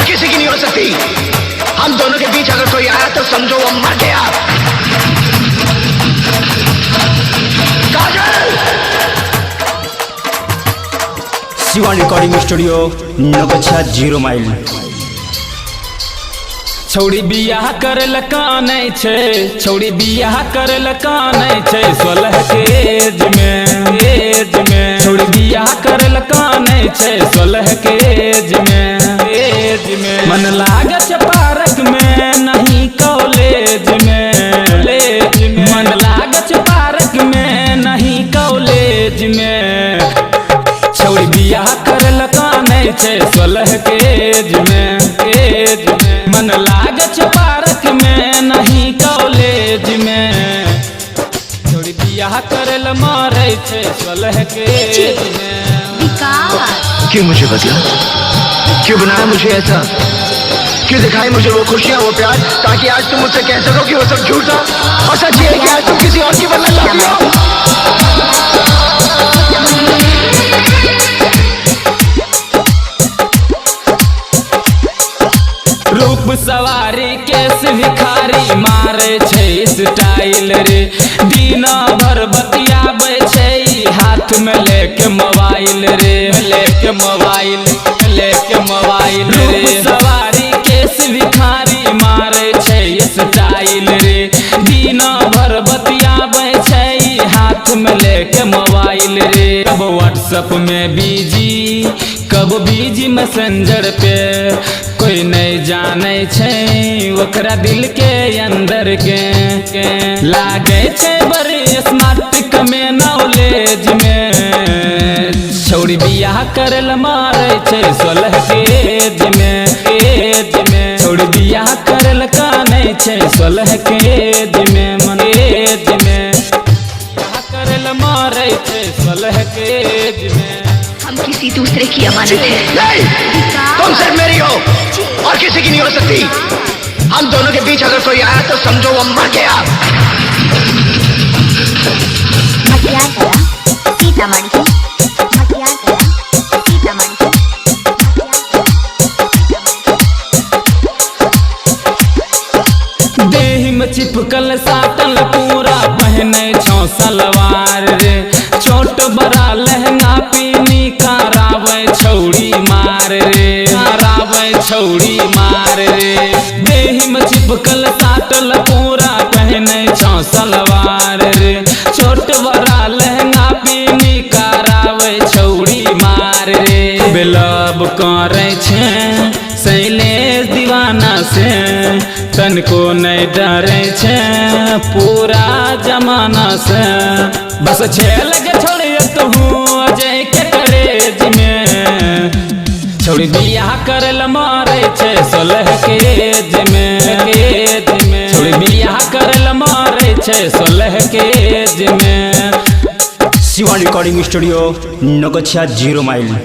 और किसी की नहीं हो सकती। हम दोनों के बीच अगर कोई आया तो समझो वो मर गया। काजल! शिवान रिकॉर्डिंग स्टूडियो नगछा 0 माइल। छौड़ी बियाह करल कानै छै, छौड़ी बियाह करल कानै छै 16 के एज में छौड़ी बियाह करल कानै छै 16 के एज में मन लागत पार्क में नहीं कॉलेज में मन लागत पार्क में नहीं कॉलेज में छौड़ी बियाह करल कानै छै 16 के एज में मन लागत पार्क में नहीं कॉलेज में छौड़ी बियाह करल मारै छै 16 के एज में। क्यों मुझे बदला? क्यों बनाया मुझे ऐसा? क्यों दिखाई मुझे वो खुशियां वो प्यार, ताकि आज तुम मुझसे कह सको कि वो सब झूठ था और सच ये है कि आज तुम किसी और की बनना चाहती हो। रूप सवारी केस भिखारी मारे छै स्टाइल रे, दीना भर बतियाबै छै हाथ में लेके मोबाइल रे, लेके मोबाइल रे। रूप सवारी केस भिखारी मारे छै स्टाइल रे, दीना भर बतियाबै छै हाथ में लेके मोबाइल रे। कब व्हाट्सएप में बिजी, कब बिजी मैसेंजर पे, कोई नहीं जाने छै ओकरा दिल के अंदर के लागे छै बड़ी स्मार्ट कमे नॉलेज में छौड़ी बियाह करल मारे छै 16 के एज में छौड़ी बियाह करल कानै छै 16 के एज में मन एज में बियाह करल मारे छै 16 के एज में। हम किसी दूसरे की अमानत है। नहीं, तुम सिर्फ मेरी हो और किसी की नहीं हो सकती। हम दोनों के बीच अगर कोई आया तो समझो वो मर गया। मटियार कला सीतामढ़ी से, मटियार कला सीतामढ़ी से। देहि में चिपकल साटल पूरा पहने छौ सलवार रे, छोट बड़ा लहंगा पीनी करावे छौड़ी मार रे, करावे छौड़ी मार रे। देहि में चिपकल साटल पूरा पहने छौ सलवार रे, छोट बड़ा लहंगा पीनी करावे छौड़ी मार रे। बेलब करे छै शैलेश दीवाना से, तनको नहीं डरे छै पूरा जमाना से, बस छेल के छोड़िए तू अजय के करेज में छौड़ी बियाह करल मारे छै 16 के एज में छौड़ी बियाह करल मारे छै 16 के एज में। शिवान रिकॉर्डिंग स्टूडियो नगछा 0 माइल।